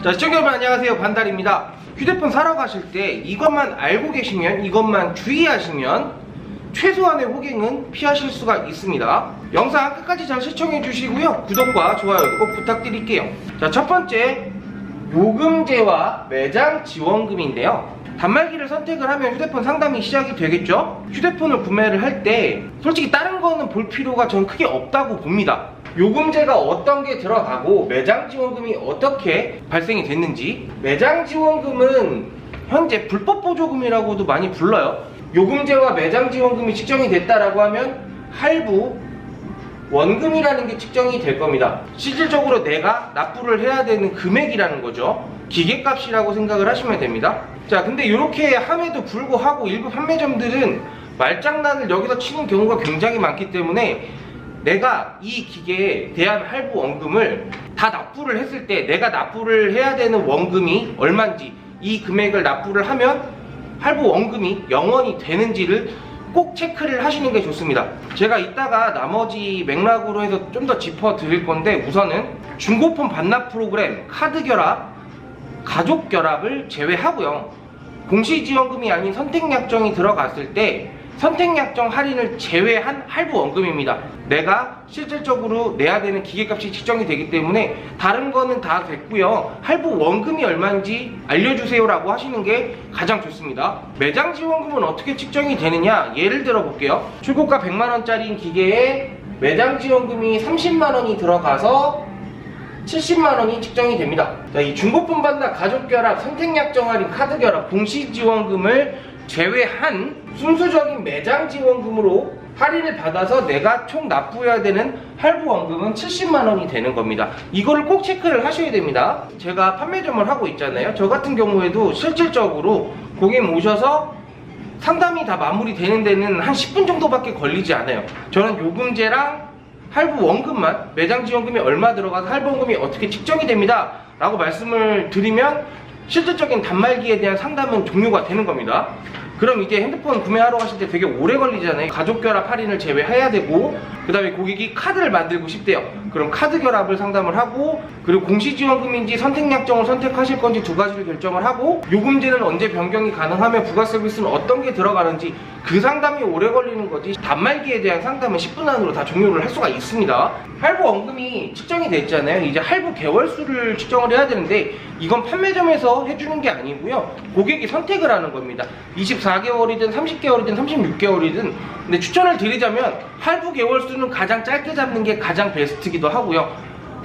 자, 시청자 여러분 안녕하세요. 반달입니다. 휴대폰 사러 가실 때 이것만 알고 계시면, 이것만 주의하시면 최소한의 호갱은 피하실 수가 있습니다. 영상 끝까지 잘 시청해 주시고요, 구독과 좋아요도 꼭 부탁드릴게요. 자, 첫 번째, 요금제와 매장 지원금인데요. 단말기를 선택을 하면 휴대폰 상담이 시작이 되겠죠. 휴대폰을 구매를 할 때 솔직히 다른 거는 볼 필요가 전 크게 없다고 봅니다. 요금제가 어떤 게 들어가고 매장 지원금이 어떻게 발생이 됐는지. 매장 지원금은 현재 불법 보조금이라고도 많이 불러요. 요금제와 매장 지원금이 측정이 됐다라고 하면 할부 원금이라는 게 측정이 될 겁니다. 실질적으로 내가 납부를 해야 되는 금액이라는 거죠. 기계값이라고 생각을 하시면 됩니다. 자, 근데 이렇게 함에도 불구하고 일부 판매점들은 말장난을 여기서 치는 경우가 굉장히 많기 때문에 내가 이 기계에 대한 할부 원금을 다 납부를 했을 때 내가 납부를 해야 되는 원금이 얼마인지, 이 금액을 납부를 하면 할부 원금이 0원이 되는지를 꼭 체크를 하시는 게 좋습니다. 제가 이따가 나머지 맥락으로 해서 좀 더 짚어 드릴 건데, 우선은 중고폰 반납 프로그램, 카드 결합, 가족 결합을 제외하고요, 공시지원금이 아닌 선택약정이 들어갔을 때 선택약정 할인을 제외한 할부 원금입니다. 내가 실질적으로 내야 되는 기계값이 측정이 되기 때문에 다른 거는 다 됐고요, 할부 원금이 얼마인지 알려주세요 라고 하시는 게 가장 좋습니다. 매장 지원금은 어떻게 측정이 되느냐, 예를 들어 볼게요. 출고가 100만원짜리 기계에 매장 지원금이 30만원이 들어가서 70만원이 측정이 됩니다. 자, 이 중고폰 반납, 가족결합, 선택약정 할인, 카드결합, 공시지원금을 제외한 순수적인 매장 지원금으로 할인을 받아서 내가 총 납부해야 되는 할부 원금은 70만원이 되는 겁니다. 이거를 꼭 체크를 하셔야 됩니다. 제가 판매점을 하고 있잖아요. 저 같은 경우에도 실질적으로 고객님 오셔서 상담이 다 마무리되는 데는 한 10분 정도밖에 걸리지 않아요. 저는 요금제랑 할부 원금만, 매장 지원금이 얼마 들어가서 할부 원금이 어떻게 측정이 됩니다 라고 말씀을 드리면 실질적인 단말기에 대한 상담은 종료가 되는 겁니다. 그럼 이제 핸드폰 구매하러 가실 때 되게 오래 걸리잖아요. 가족 결합 할인을 제외해야 되고, 그 다음에 고객이 카드를 만들고 싶대요. 그럼 카드 결합을 상담을 하고, 그리고 공시지원금인지 선택약정을 선택하실 건지 두 가지를 결정을 하고, 요금제는 언제 변경이 가능하며 부가 서비스는 어떤 게 들어가는지, 그 상담이 오래 걸리는 거지 단말기에 대한 상담은 10분 안으로 다 종료를 할 수가 있습니다. 할부 원금이 측정이 됐잖아요. 이제 할부 개월수를 측정을 해야 되는데, 이건 판매점에서 해주는 게 아니고요, 고객이 선택을 하는 겁니다. 24개월이든 30개월이든 36개월이든. 근데 추천을 드리자면 할부 개월수는 가장 짧게 잡는 게 가장 베스트기도 하고요,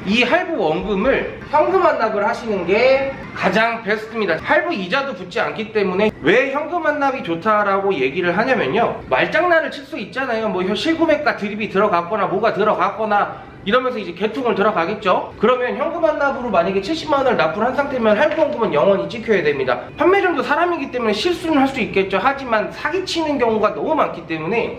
이 할부 원금을 현금 환납을 하시는 게 가장 베스트입니다. 할부 이자도 붙지 않기 때문에. 왜 현금 환납이 좋다라고 얘기를 하냐면요, 말장난을 칠 수 있잖아요. 뭐 실구매가 드립이 들어갔거나 뭐가 들어갔거나 이러면서 이제 개통을 들어가겠죠. 그러면 현금 환납으로 만약에 70만원을 납부를 한 상태면 할부 원금은 0원이 찍혀야 됩니다. 판매점도 사람이기 때문에 실수는 할 수 있겠죠. 하지만 사기치는 경우가 너무 많기 때문에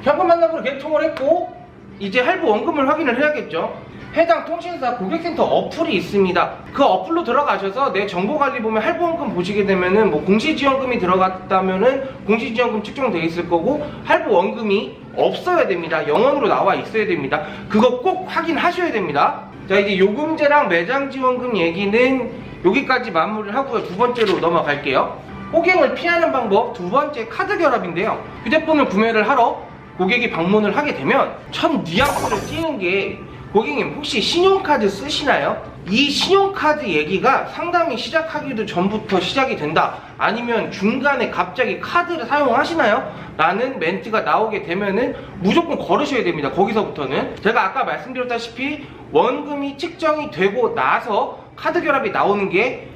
현금 환납으로 개통을 했고, 이제 할부 원금을 확인을 해야겠죠. 해당 통신사 고객센터 어플이 있습니다. 그 어플로 들어가셔서 내 정보관리 보면 할부 원금 보시게 되면은 뭐 공시지원금이 들어갔다면은 공시지원금 측정되어 있을 거고, 할부 원금이 없어야 됩니다. 0원으로 나와 있어야 됩니다. 그거 꼭 확인하셔야 됩니다. 자, 이제 요금제랑 매장 지원금 얘기는 여기까지 마무리를 하고요. 두 번째로 넘어갈게요. 호갱을 피하는 방법 두 번째, 카드 결합인데요. 휴대폰을 구매를 하러 고객이 방문을 하게 되면 첫 뉘앙스를 띄는 게, 고객님 혹시 신용카드 쓰시나요? 이 신용카드 얘기가 상담이 시작하기도 전부터 시작이 된다, 아니면 중간에 갑자기 카드를 사용하시나요? 라는 멘트가 나오게 되면은 무조건 걸으셔야 됩니다. 거기서부터는 제가 아까 말씀드렸다시피 원금이 측정이 되고 나서 카드 결합이 나오는 게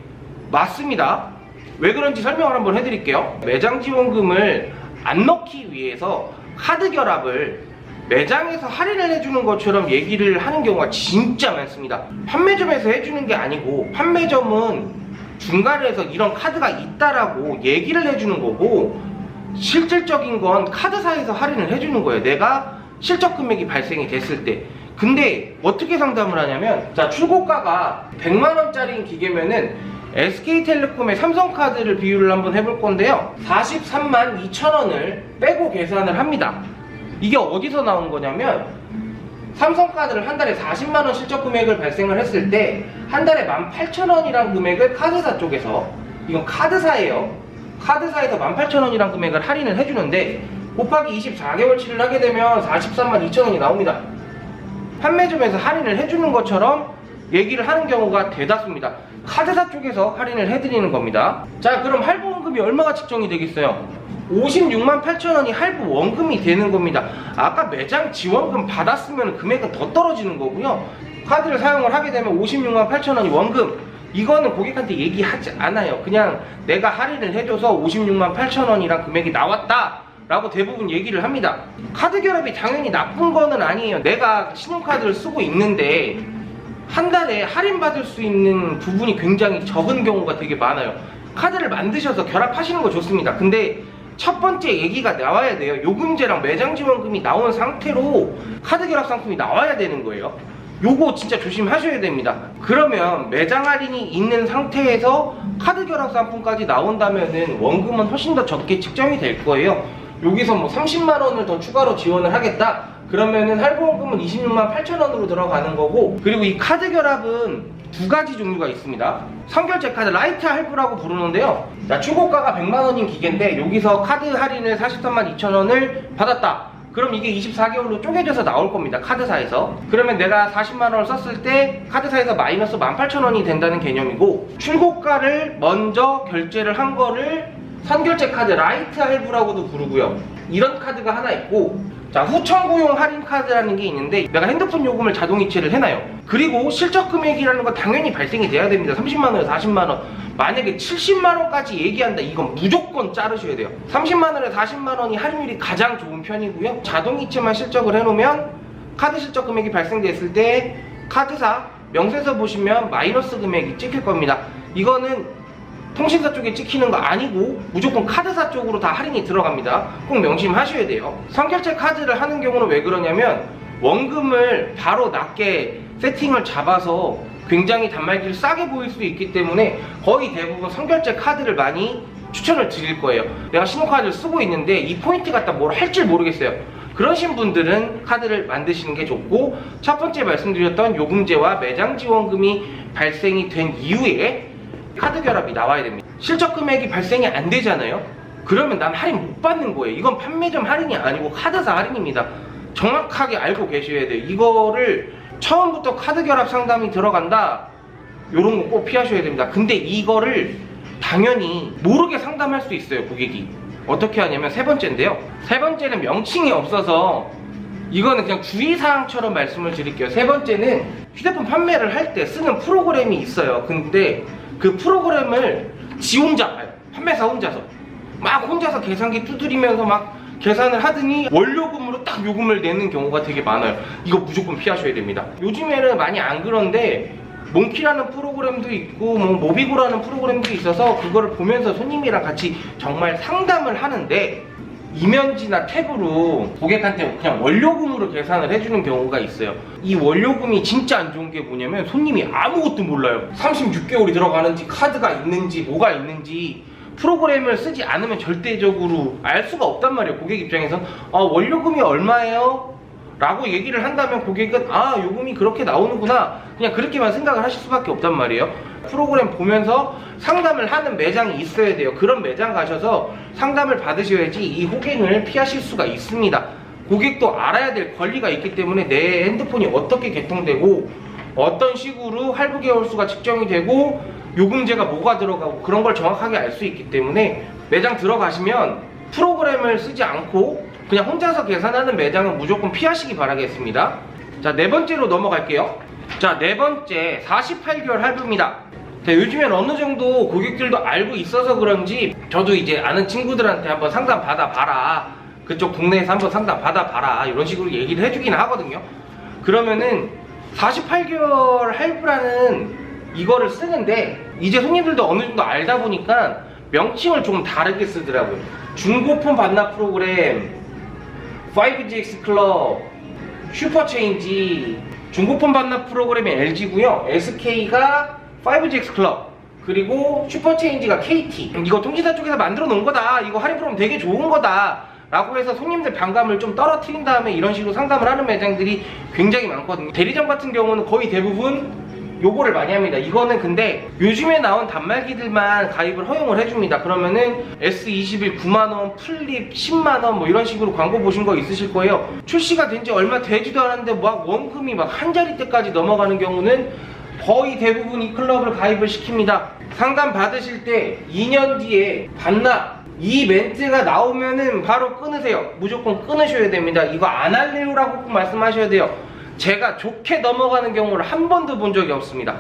맞습니다. 왜 그런지 설명을 한번 해드릴게요. 매장 지원금을 안 넣기 위해서 카드 결합을 매장에서 할인을 해주는 것처럼 얘기를 하는 경우가 진짜 많습니다. 판매점에서 해주는 게 아니고, 판매점은 중간에서 이런 카드가 있다라고 얘기를 해주는 거고, 실질적인 건 카드사에서 할인을 해주는 거예요. 내가 실적 금액이 발생이 됐을 때. 근데 어떻게 상담을 하냐면, 자, 출고가가 100만원짜리인 기계면은 SK텔레콤의 삼성카드를 비유를 한번 해볼 건데요, 43만 2천원을 빼고 계산을 합니다. 이게 어디서 나온 거냐면 삼성카드를 한 달에 40만원 실적 금액을 발생을 했을 때 한 달에 18,000원이란 금액을 카드사 쪽에서, 이건 카드사예요. 카드사에서 18,000원이란 금액을 할인을 해주는데 곱하기 24개월치를 하게 되면 432,000원이 나옵니다. 판매점에서 할인을 해주는 것처럼 얘기를 하는 경우가 대다수입니다. 카드사 쪽에서 할인을 해드리는 겁니다. 자, 그럼 할부 원금이 얼마가 측정이 되겠어요? 56만 8천원이 할부 원금이 되는 겁니다. 아까 매장 지원금 받았으면 금액은 더 떨어지는 거고요. 카드를 사용을 하게 되면 56만 8천원이 원금, 이거는 고객한테 얘기하지 않아요. 그냥 내가 할인을 해줘서 56만 8천원이란 금액이 나왔다 라고 대부분 얘기를 합니다. 카드 결합이 당연히 나쁜 거는 아니에요. 내가 신용카드를 쓰고 있는데 한 달에 할인받을 수 있는 부분이 굉장히 적은 경우가 되게 많아요. 카드를 만드셔서 결합하시는 거 좋습니다. 근데 첫 번째 얘기가 나와야 돼요. 요금제랑 매장 지원금이 나온 상태로 카드 결합 상품이 나와야 되는 거예요. 요거 진짜 조심하셔야 됩니다. 그러면 매장 할인이 있는 상태에서 카드 결합 상품까지 나온다면은 원금은 훨씬 더 적게 측정이 될 거예요. 여기서 뭐 30만원을 더 추가로 지원을 하겠다 그러면은 할부 원금은 26만 8천원으로 들어가는 거고, 그리고 이 카드 결합은 두 가지 종류가 있습니다. 선결제 카드 라이트 할부라고 부르는데요. 자, 출고가가 100만원인 기계인데 여기서 카드 할인을 43만 2천원을 받았다. 그럼 이게 24개월로 쪼개져서 나올 겁니다. 카드사에서. 그러면 내가 40만원을 썼을 때 카드사에서 마이너스 18,000원이 된다는 개념이고, 출고가를 먼저 결제를 한 거를 선결제 카드 라이트 할부라고도 부르고요. 이런 카드가 하나 있고, 자, 후청구용 할인 카드라는 게 있는데 내가 핸드폰 요금을 자동 이체를 해놔요. 그리고 실적 금액이라는 건 당연히 발생이 돼야 됩니다. 30만원, 40만원. 만약에 70만원까지 얘기한다, 이건 무조건 자르셔야 돼요. 30만원에 40만원이 할인율이 가장 좋은 편이고요. 자동 이체만 실적을 해놓으면 카드 실적 금액이 발생됐을 때 카드사 명세서 보시면 마이너스 금액이 찍힐 겁니다. 이거는 통신사 쪽에 찍히는 거 아니고 무조건 카드사 쪽으로 다 할인이 들어갑니다. 꼭 명심하셔야 돼요. 선결제 카드를 하는 경우는 왜 그러냐면 원금을 바로 낮게 세팅을 잡아서 굉장히 단말기를 싸게 보일 수 있기 때문에 거의 대부분 선결제 카드를 많이 추천을 드릴 거예요. 내가 신용카드를 쓰고 있는데 이 포인트 갖다 뭘 할지 모르겠어요. 그러신 분들은 카드를 만드시는 게 좋고, 첫 번째 말씀드렸던 요금제와 매장 지원금이 발생이 된 이후에 카드 결합이 나와야 됩니다. 실적 금액이 발생이 안 되잖아요. 그러면 난 할인 못 받는 거예요. 이건 판매점 할인이 아니고 카드사 할인입니다. 정확하게 알고 계셔야 돼요. 이거를 처음부터 카드 결합 상담이 들어간다, 요런 거 꼭 피하셔야 됩니다. 근데 이거를 당연히 모르게 상담할 수 있어요, 고객이. 어떻게 하냐면 세 번째인데요. 세 번째는 명칭이 없어서 이거는 그냥 주의사항처럼 말씀을 드릴게요. 세 번째는 휴대폰 판매를 할 때 쓰는 프로그램이 있어요. 근데 그 프로그램을 지 혼자 봐요. 판매사 혼자서 막 혼자서 계산기 두드리면서 막 계산을 하더니 원료금으로 딱 요금을 내는 경우가 되게 많아요. 이거 무조건 피하셔야 됩니다. 요즘에는 많이 안 그런데 몽키라는 프로그램도 있고 뭐 모비고라는 프로그램도 있어서 그거를 보면서 손님이랑 같이 정말 상담을 하는데, 이면지나 탭으로 고객한테 그냥 원료금으로 계산을 해주는 경우가 있어요. 이 원료금이 진짜 안 좋은 게 뭐냐면 손님이 아무것도 몰라요. 36개월이 들어가는지 카드가 있는지 뭐가 있는지 프로그램을 쓰지 않으면 절대적으로 알 수가 없단 말이에요. 고객 입장에서 원료금이 얼마예요? 라고 얘기를 한다면 고객은 요금이 그렇게 나오는구나, 그냥 그렇게만 생각을 하실 수밖에 없단 말이에요. 프로그램 보면서 상담을 하는 매장이 있어야 돼요. 그런 매장 가셔서 상담을 받으셔야지 이 호갱을 피하실 수가 있습니다. 고객도 알아야 될 권리가 있기 때문에 내 핸드폰이 어떻게 개통되고 어떤 식으로 할부 개월수가 측정이 되고 요금제가 뭐가 들어가고 그런 걸 정확하게 알 수 있기 때문에 매장 들어가시면 프로그램을 쓰지 않고 그냥 혼자서 계산하는 매장은 무조건 피하시기 바라겠습니다. 자, 네 번째로 넘어갈게요. 자, 네 번째 48개월 할부입니다. 자, 요즘엔 어느 정도 고객들도 알고 있어서 그런지 저도 이제 아는 친구들한테 한번 상담 받아봐라, 그쪽 동네에서 한번 상담 받아봐라, 이런 식으로 얘기를 해주긴 하거든요. 그러면은 48개월 할부라는 이거를 쓰는데 이제 손님들도 어느 정도 알다 보니까 명칭을 조금 다르게 쓰더라고요. 중고폰 반납 프로그램, 5GX 클럽, 슈퍼체인지. 중고폰 반납 프로그램이 LG고요. SK가 5GX 클럽, 그리고 슈퍼체인지가 KT. 이거 통신사 쪽에서 만들어 놓은 거다, 이거 할인 프로그램 되게 좋은 거다 라고 해서 손님들 반감을 좀 떨어뜨린 다음에 이런 식으로 상담을 하는 매장들이 굉장히 많거든요. 대리점 같은 경우는 거의 대부분 요거를 많이 합니다. 이거는 근데 요즘에 나온 단말기들만 가입을 허용을 해줍니다. 그러면은 S21 9만원, 플립 10만원 뭐 이런 식으로 광고 보신 거 있으실 거예요. 출시가 된 지 얼마 되지도 않았는데 막 원금이 막 한 자리대까지 넘어가는 경우는 거의 대부분 이 클럽을 가입을 시킵니다. 상담 받으실 때 2년 뒤에 반납 이 멘트가 나오면은 바로 끊으세요. 무조건 끊으셔야 됩니다. 이거 안 할래요라고 꼭 말씀하셔야 돼요. 제가 좋게 넘어가는 경우를 한 번도 본 적이 없습니다.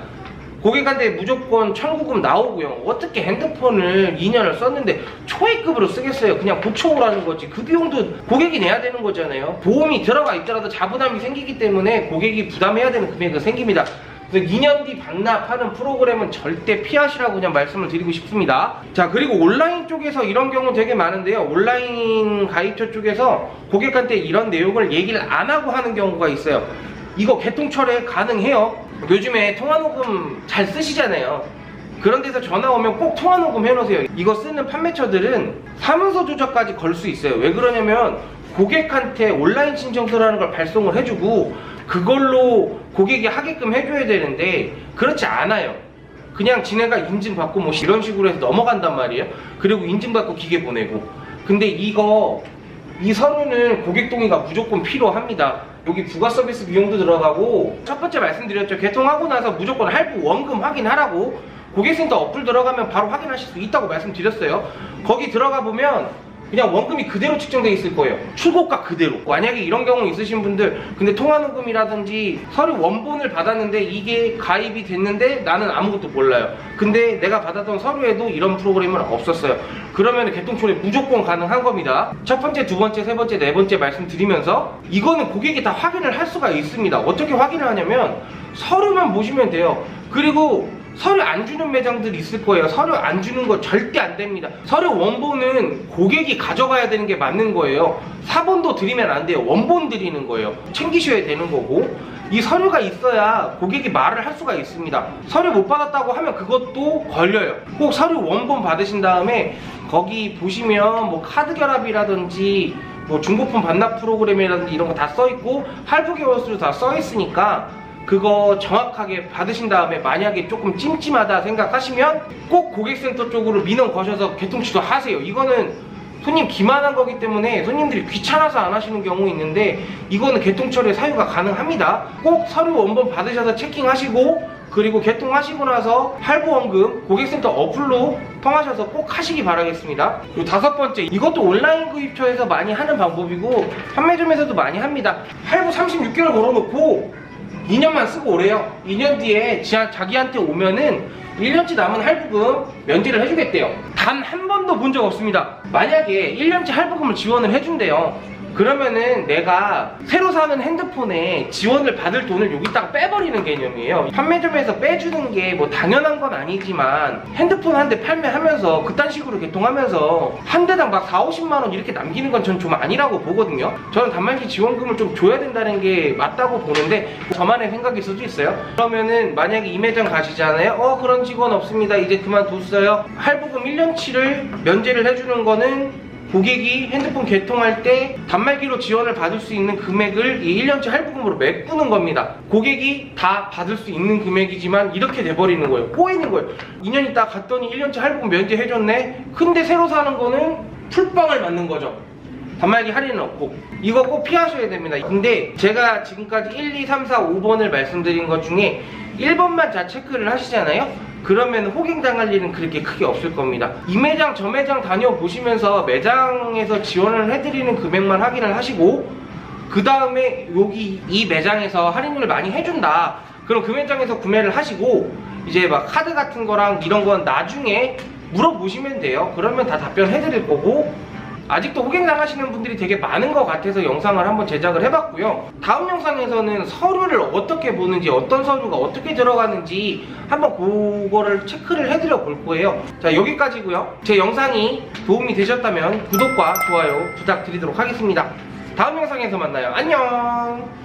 고객한테 무조건 청구금 나오고요. 어떻게 핸드폰을 2년을 썼는데 초회급으로 쓰겠어요. 그냥 고쳐오라는 거지. 그 비용도 고객이 내야 되는 거잖아요. 보험이 들어가 있더라도 자부담이 생기기 때문에 고객이 부담해야 되는 금액이 생깁니다. 그래서 2년 뒤 반납하는 프로그램은 절대 피하시라고 그냥 말씀을 드리고 싶습니다. 자, 그리고 온라인 쪽에서 이런 경우 되게 많은데요. 온라인 가입처 쪽에서 고객한테 이런 내용을 얘기를 안 하고 하는 경우가 있어요. 이거 개통철회 가능해요. 요즘에 통화녹음 잘 쓰시잖아요. 그런 데서 전화 오면 꼭 통화녹음 해놓으세요. 이거 쓰는 판매처들은 사문서 조작까지 걸 수 있어요. 왜 그러냐면 고객한테 온라인 신청서라는 걸 발송을 해주고 그걸로 고객이 하게끔 해줘야 되는데 그렇지 않아요. 그냥 지네가 인증받고 뭐 이런 식으로 해서 넘어간단 말이에요. 그리고 인증받고 기계 보내고. 근데 이 서류는 고객 동의가 무조건 필요합니다. 여기 부가 서비스 비용도 들어가고, 첫 번째 말씀드렸죠. 개통하고 나서 무조건 할부 원금 확인하라고. 고객센터 어플 들어가면 바로 확인하실 수 있다고 말씀드렸어요. 거기 들어가 보면 그냥 원금이 그대로 측정되어 있을 거예요. 출고가 그대로. 만약에 이런 경우 있으신 분들, 근데 통화녹음이라든지 서류 원본을 받았는데 이게 가입이 됐는데 나는 아무것도 몰라요. 근데 내가 받았던 서류에도 이런 프로그램은 없었어요. 그러면 개통철회 무조건 가능한 겁니다. 첫 번째, 두 번째, 세 번째, 네 번째 말씀드리면서 이거는 고객이 다 확인을 할 수가 있습니다. 어떻게 확인을 하냐면 서류만 보시면 돼요. 그리고 서류 안 주는 매장들 있을 거예요. 서류 안 주는 거 절대 안 됩니다. 서류 원본은 고객이 가져가야 되는 게 맞는 거예요. 사본도 드리면 안 돼요. 원본 드리는 거예요. 챙기셔야 되는 거고, 이 서류가 있어야 고객이 말을 할 수가 있습니다. 서류 못 받았다고 하면 그것도 걸려요. 꼭 서류 원본 받으신 다음에 거기 보시면 뭐 카드 결합이라든지 뭐 중고품 반납 프로그램이라든지 이런 거 다 써있고 할부 개월수로 다 써있으니까 그거 정확하게 받으신 다음에 만약에 조금 찜찜하다 생각하시면 꼭 고객센터 쪽으로 민원 거셔서 개통 취소하세요. 이거는 손님 기만한 거기 때문에 손님들이 귀찮아서 안 하시는 경우 있는데 이거는 개통철회 사유가 가능합니다. 꼭 서류 원본 받으셔서 체킹하시고, 그리고 개통하시고 나서 할부원금 고객센터 어플로 통하셔서 꼭 하시기 바라겠습니다. 그리고 다섯 번째, 이것도 온라인 구입처에서 많이 하는 방법이고 판매점에서도 많이 합니다. 할부 36개월 걸어놓고 2년만 쓰고 오래요. 2년 뒤에 자기한테 오면은 1년치 남은 할부금 면제를 해주겠대요. 단 한 번도 본 적 없습니다. 만약에 1년치 할부금을 지원을 해준대요. 그러면은 내가 새로 사는 핸드폰에 지원을 받을 돈을 여기다가 빼버리는 개념이에요. 판매점에서 빼주는 게 뭐 당연한 건 아니지만 핸드폰 한 대 판매하면서 그딴 식으로 개통하면서 한 대당 막 4, 50만 원 이렇게 남기는 건 전 좀 아니라고 보거든요. 저는 단말기 지원금을 좀 줘야 된다는 게 맞다고 보는데 저만의 생각일 수도 있어요. 그러면은 만약에 이 매장 가시잖아요. 그런 직원 없습니다. 이제 그만뒀어요. 할부금 1년치를 면제를 해주는 거는 고객이 핸드폰 개통할 때 단말기로 지원을 받을 수 있는 금액을 이 1년치 할부금으로 메꾸는 겁니다. 고객이 다 받을 수 있는 금액이지만 이렇게 돼버리는 거예요. 꼬이는 거예요. 2년 있다 갔더니 1년치 할부금 면제해줬네. 근데 새로 사는 거는 풀빵을 맞는 거죠. 단말기 할인은 없고. 이거 꼭 피하셔야 됩니다. 근데 제가 지금까지 1, 2, 3, 4, 5번을 말씀드린 것 중에 1번만 잘 체크를 하시잖아요. 그러면 호갱당할 일은 그렇게 크게 없을 겁니다. 이 매장 저 매장 다녀보시면서 매장에서 지원을 해드리는 금액만 확인을 하시고, 그 다음에 여기 이 매장에서 할인율을 많이 해준다, 그럼 그 매장에서 구매를 하시고 이제 막 카드 같은 거랑 이런 건 나중에 물어보시면 돼요. 그러면 다 답변해드릴 거고, 아직도 호갱당하시는 분들이 되게 많은 것 같아서 영상을 한번 제작을 해봤고요. 다음 영상에서는 서류를 어떻게 보는지, 어떤 서류가 어떻게 들어가는지 한번 그거를 체크를 해드려 볼 거예요. 자, 여기까지고요. 제 영상이 도움이 되셨다면 구독과 좋아요 부탁드리도록 하겠습니다. 다음 영상에서 만나요. 안녕.